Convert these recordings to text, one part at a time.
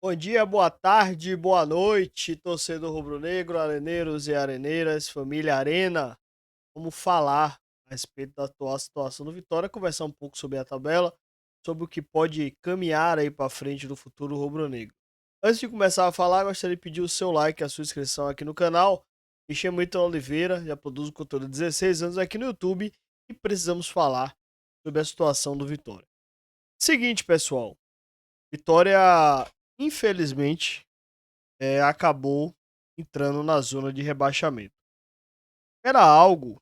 Bom dia, boa tarde, boa noite, torcedor rubro-negro, areneiros e areneiras, família Arena. Vamos falar a respeito da atual situação do Vitória, conversar um pouco sobre a tabela, sobre o que pode caminhar aí para frente do futuro rubro-negro. Antes de começar a falar, gostaria de pedir o seu like, a sua inscrição aqui no canal. Me chamo Ítalo Oliveira, já produzo conteúdo há 16 anos aqui no YouTube e precisamos falar sobre a situação do Vitória. Seguinte, pessoal, Vitória, infelizmente, acabou entrando na zona de rebaixamento. Era algo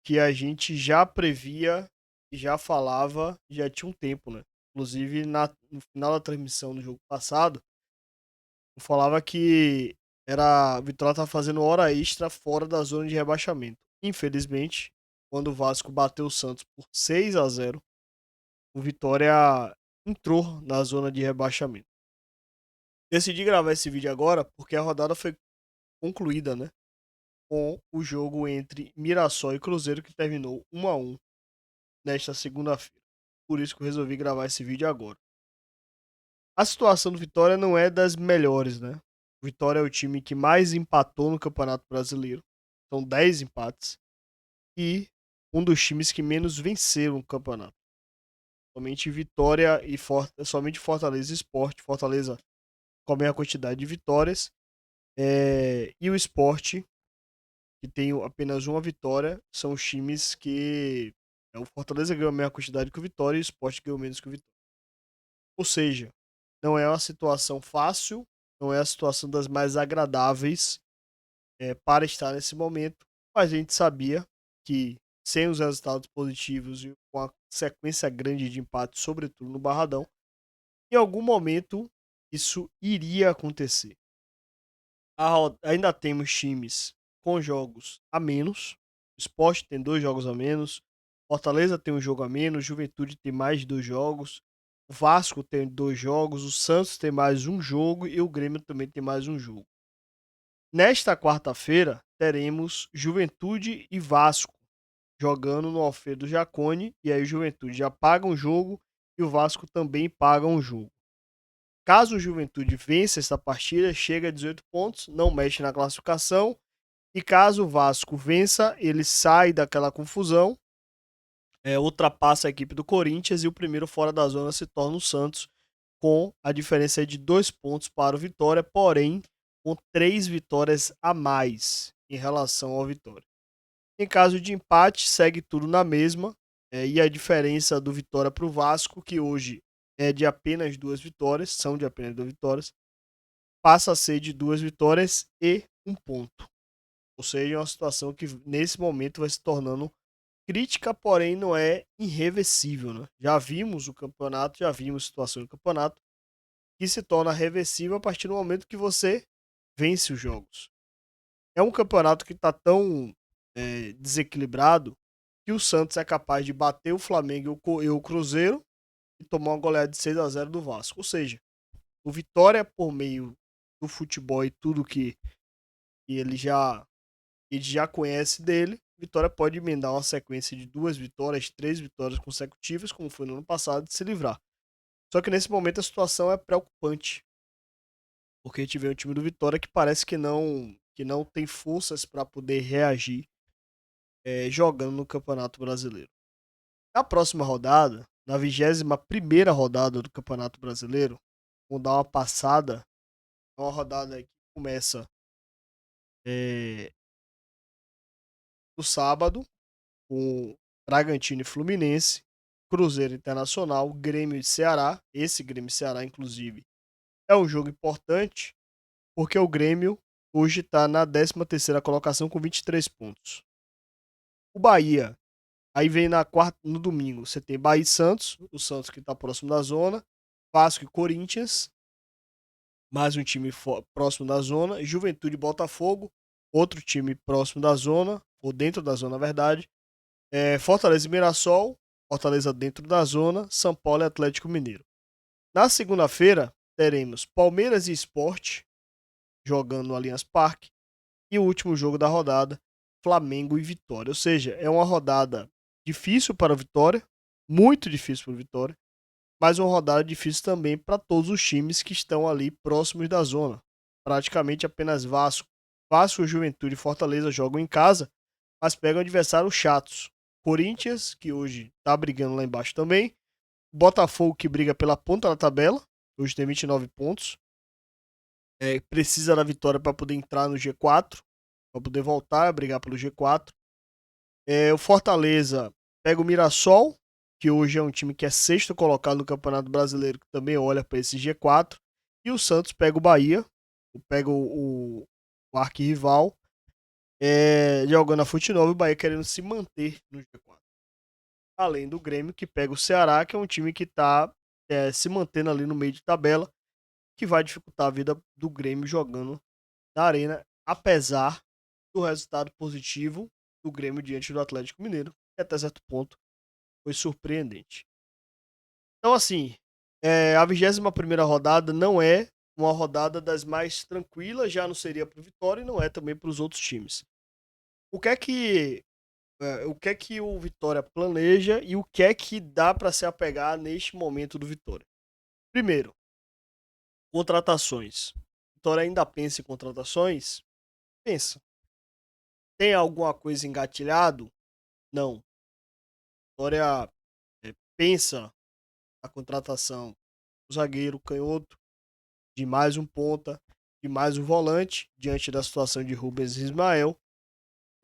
que a gente já previa e já falava, já tinha um tempo, né? Inclusive, no final da transmissão do jogo passado, eu falava que a Vitória estava fazendo hora extra fora da zona de rebaixamento. Infelizmente, quando o Vasco bateu o Santos por 6-0, o Vitória entrou na zona de rebaixamento. Decidi gravar esse vídeo agora porque a rodada foi concluída, né? Com o jogo entre Mirassol e Cruzeiro, que terminou 1-1 nesta segunda-feira. Por isso que eu resolvi gravar esse vídeo agora. A situação do Vitória não é das melhores, né? O Vitória é o time que mais empatou no Campeonato Brasileiro. São 10 empates. E um dos times que menos venceram no campeonato. Somente Vitória e somente Fortaleza e Sport. Fortaleza com a mesma quantidade de vitórias. E o Sport, que tem apenas uma vitória, são os times que o Fortaleza ganhou a mesma quantidade que o Vitória e o Sport ganhou menos que o Vitória. Ou seja, não é uma situação fácil, não é a situação das mais agradáveis para estar nesse momento, mas a gente sabia que sem os resultados positivos e com a sequência grande de empates, sobretudo no Barradão, em algum momento isso iria acontecer. Ainda temos times com jogos a menos. O Sport tem 2 jogos a menos. Fortaleza tem um jogo a menos. Juventude tem mais de 2 jogos. O Vasco tem 2 jogos. O Santos tem mais um jogo. E o Grêmio também tem mais um jogo. Nesta quarta-feira, teremos Juventude e Vasco jogando no Alfredo Jaconi. E aí o Juventude já paga um jogo e o Vasco também paga um jogo. Caso o Juventude vença esta partida, chega a 18 pontos, não mexe na classificação. E caso o Vasco vença, ele sai daquela confusão, ultrapassa a equipe do Corinthians e o primeiro fora da zona se torna o Santos, com a diferença de 2 pontos para o Vitória, porém com 3 vitórias a mais em relação ao Vitória. Em caso de empate, segue tudo na mesma, e a diferença do Vitória para o Vasco, que hoje é de apenas 2 vitórias, são de apenas 2 vitórias, passa a ser de 2 vitórias e 1 ponto. Ou seja, é uma situação que nesse momento vai se tornando crítica, porém não é irreversível, né? Já vimos o campeonato, já vimos situação do campeonato que se torna reversível a partir do momento que você vence os jogos. É um campeonato que está tão desequilibrado que o Santos é capaz de bater o Flamengo e o Cruzeiro e tomar uma goleada de 6-0 do Vasco. Ou seja, o Vitória, por meio do futebol e tudo que ele já conhece dele, Vitória pode emendar uma sequência de 2 vitórias, 3 vitórias consecutivas, como foi no ano passado, de se livrar. Só que nesse momento a situação é preocupante, porque a gente vê um time do Vitória que parece que não tem forças para poder reagir jogando no Campeonato Brasileiro. Na próxima rodada, na 21ª rodada do Campeonato Brasileiro, vamos dar uma passada, é uma rodada que começa é, no sábado, com Bragantino e Fluminense, Cruzeiro Internacional, Grêmio e Ceará. Esse Grêmio e Ceará, inclusive, é um jogo importante, porque o Grêmio hoje está na 13ª colocação com 23 pontos. O Bahia, aí vem no domingo, você tem Bahia e Santos, o Santos que está próximo da zona, Vasco e Corinthians, mais um time próximo da zona, Juventude e Botafogo, outro time próximo da zona, ou dentro da zona, na verdade, Fortaleza e Mirassol, Fortaleza dentro da zona, São Paulo e Atlético Mineiro. Na segunda-feira, teremos Palmeiras e Sport jogando no Allianz Parque. E o último jogo da rodada, Flamengo e Vitória. Ou seja, é uma rodada difícil para a Vitória, muito difícil para a Vitória, mas uma rodada difícil também para todos os times que estão ali próximos da zona. Praticamente apenas Vasco, Juventude e Fortaleza jogam em casa, mas pegam adversários chatos. Corinthians, que hoje tá brigando lá embaixo também. Botafogo, que briga pela ponta da tabela, hoje tem 29 pontos. Precisa da vitória para poder entrar no G4, para poder voltar a brigar pelo G4. O Fortaleza pega o Mirassol, que hoje é um time que é sexto colocado no Campeonato Brasileiro, que também olha para esse G4. E o Santos pega o Bahia, pega o arquirrival, jogando a Fute Nova, e o Bahia querendo se manter no G4. Além do Grêmio, que pega o Ceará, que é um time que está se mantendo ali no meio de tabela, que vai dificultar a vida do Grêmio jogando na Arena, apesar do resultado positivo do Grêmio diante do Atlético Mineiro, que até certo ponto foi surpreendente. Então, assim, a 21ª rodada não é uma rodada das mais tranquilas, já não seria para o Vitória e não é também para os outros times. O que é que o Vitória planeja e o que é que dá para se apegar neste momento do Vitória? Primeiro, contratações. Vitória ainda pensa em contratações? Pensa. Tem alguma coisa engatilhado? Não. Vitória pensa a contratação do zagueiro canhoto, de mais um ponta, de mais um volante, diante da situação de Rubens e Ismael,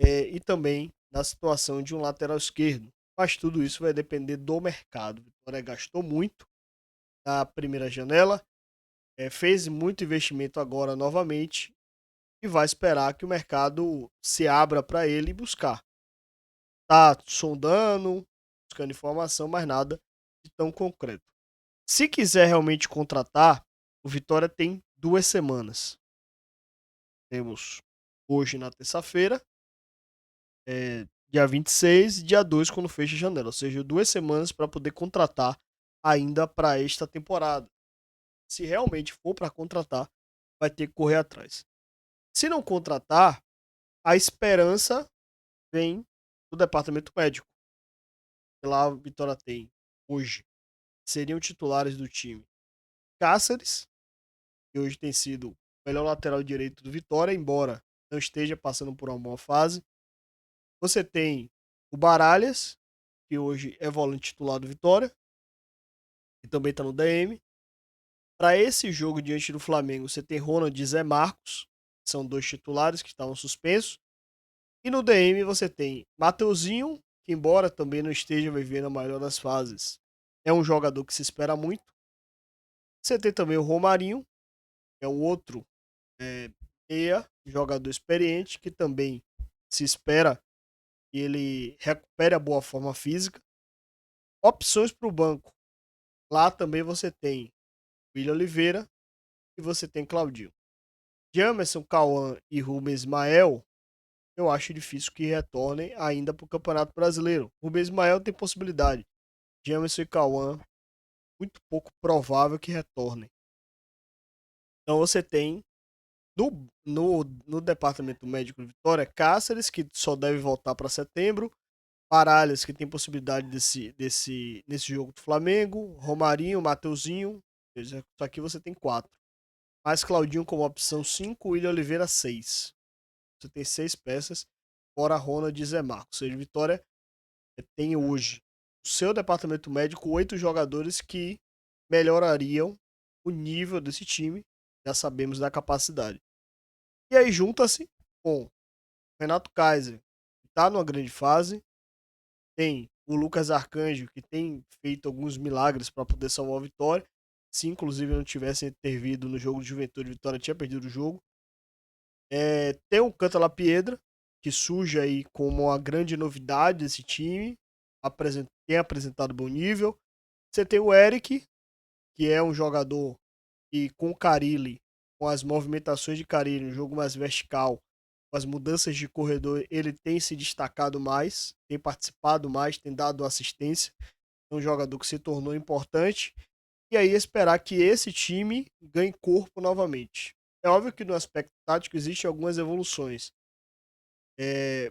e também da situação de um lateral esquerdo. Mas tudo isso vai depender do mercado. Vitória gastou muito na primeira janela, fez muito investimento agora novamente e vai esperar que o mercado se abra para ele buscar. Tá sondando, buscando informação, mas nada de tão concreto. Se quiser realmente contratar, o Vitória tem 2 semanas. Temos hoje na terça-feira, dia 26, e dia 2 quando fecha a janela. Ou seja, 2 semanas para poder contratar ainda para esta temporada. Se realmente for para contratar, vai ter que correr atrás. Se não contratar, a esperança vem do departamento médico. Lá a Vitória tem hoje. Seriam titulares do time Cáceres, que hoje tem sido o melhor lateral direito do Vitória, embora não esteja passando por uma boa fase. Você tem o Baralhas, que hoje é volante titular do Vitória, e também está no DM. Para esse jogo diante do Flamengo, você tem Ronald e Zé Marcos, que são dois titulares que estavam suspensos. E no DM você tem Mateuzinho, que embora também não esteja vivendo a melhor das fases, é um jogador que se espera muito. Você tem também o Romarinho, que é um outro meia, jogador experiente, que também se espera que ele recupere a boa forma física. Opções para o banco. Lá também você tem William Oliveira e você tem Claudinho. Jamerson, Cauã e Rubens Ismael, eu acho difícil que retornem ainda para o Campeonato Brasileiro. Rubens Ismael tem possibilidade. Jamerson e Cauã, muito pouco provável que retornem. Então você tem no departamento médico de Vitória, Cáceres, que só deve voltar para setembro. Baralhas, que tem possibilidade nesse jogo do Flamengo. Romarinho, Mateuzinho. Isso aqui você tem 4. Mais Claudinho como opção 5, William Oliveira 6. Você tem 6 peças, fora Ronald e Zé Marcos. Ou seja, Vitória tem hoje, o seu departamento médico, 8 jogadores que melhorariam o nível desse time. Já sabemos da capacidade. E aí junta-se com Renato Kaiser, que está numa grande fase. Tem o Lucas Arcanjo, que tem feito alguns milagres para poder salvar a Vitória. Se inclusive não tivesse intervido no jogo de Juventude, a Vitória tinha perdido o jogo. Tem o Canta La Piedra, que surge aí como uma grande novidade desse time. Tem apresentado bom nível. Você tem o Eric, que é um jogador que com o Carille, com as movimentações de Carille, um jogo mais vertical, com as mudanças de corredor, ele tem se destacado mais, tem participado mais, tem dado assistência. É um jogador que se tornou importante. E aí esperar que esse time ganhe corpo novamente. É óbvio que no aspecto tático existem algumas evoluções.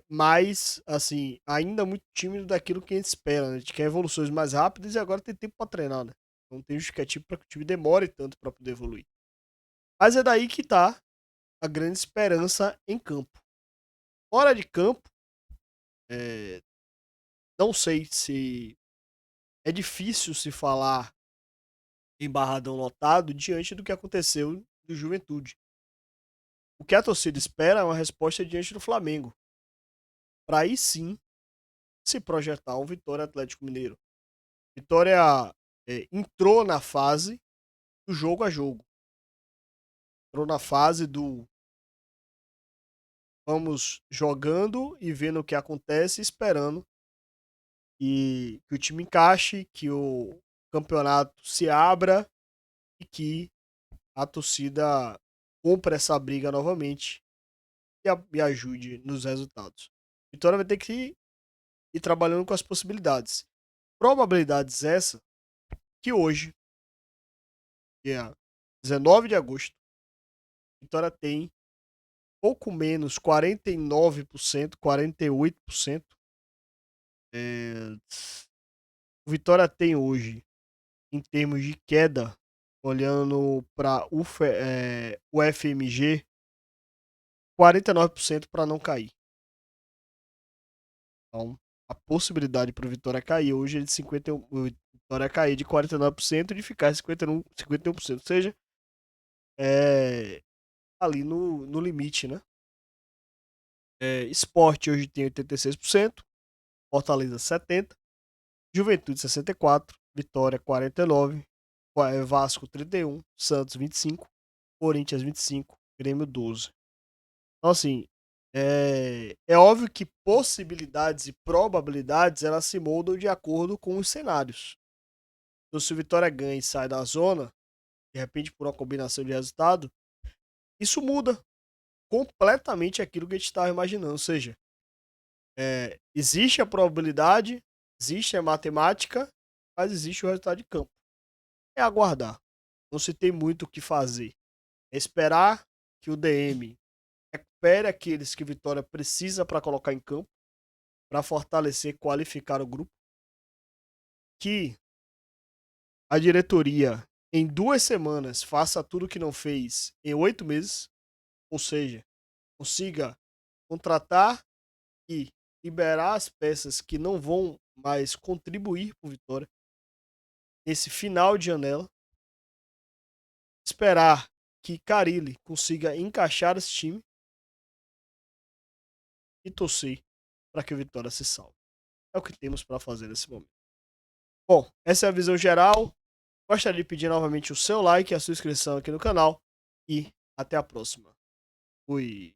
Mas, assim, ainda muito tímido daquilo que a gente espera, né? A gente quer evoluções mais rápidas e agora tem tempo para treinar, né? Não tem justificativo para que o time demore tanto para poder evoluir. Mas é daí que tá a grande esperança em campo. Fora de campo, é, não sei se é difícil se falar em Barradão lotado diante do que aconteceu do Juventude. O que a torcida espera é uma resposta diante do Flamengo, para aí sim se projetar um Vitória Atlético Mineiro. Vitória entrou na fase do jogo a jogo. Entrou na fase do vamos jogando e vendo o que acontece, esperando que o time encaixe, que o campeonato se abra e que a torcida compre essa briga novamente e ajude nos resultados. Vitória vai ter que ir trabalhando com as possibilidades. Probabilidades essa que hoje, dia 19 de agosto, Vitória tem pouco menos 49%, 48%. O Vitória tem hoje, em termos de queda, olhando para o FMG, 49% para não cair. Então, a possibilidade para o Vitória cair hoje é de 51%, o Vitória cair de 49% e de ficar 51%. Ou seja, é ali no limite, né? Sport hoje tem 86%, Fortaleza 70%, Juventude 64%, Vitória 49%, Vasco 31%, Santos 25%, Corinthians 25%, Grêmio 12%. Então, assim, é óbvio que possibilidades e probabilidades elas se moldam de acordo com os cenários. Então, se o Vitória ganha e sai da zona, de repente por uma combinação de resultado, isso muda completamente aquilo que a gente estava imaginando. Ou seja, existe a probabilidade, existe a matemática, mas existe o resultado de campo. É aguardar. Não se tem muito o que fazer. É esperar que o DM recupere aqueles que Vitória precisa para colocar em campo, para fortalecer, qualificar o grupo. Que a diretoria, em 2 semanas, faça tudo o que não fez em 8 meses. Ou seja, consiga contratar e liberar as peças que não vão mais contribuir para o Vitória nesse final de janela. Esperar que Carille consiga encaixar esse time e torcer para que o Vitória se salve. É o que temos para fazer nesse momento. Bom, essa é a visão geral. Gostaria de pedir novamente o seu like e a sua inscrição aqui no canal. E até a próxima. Fui.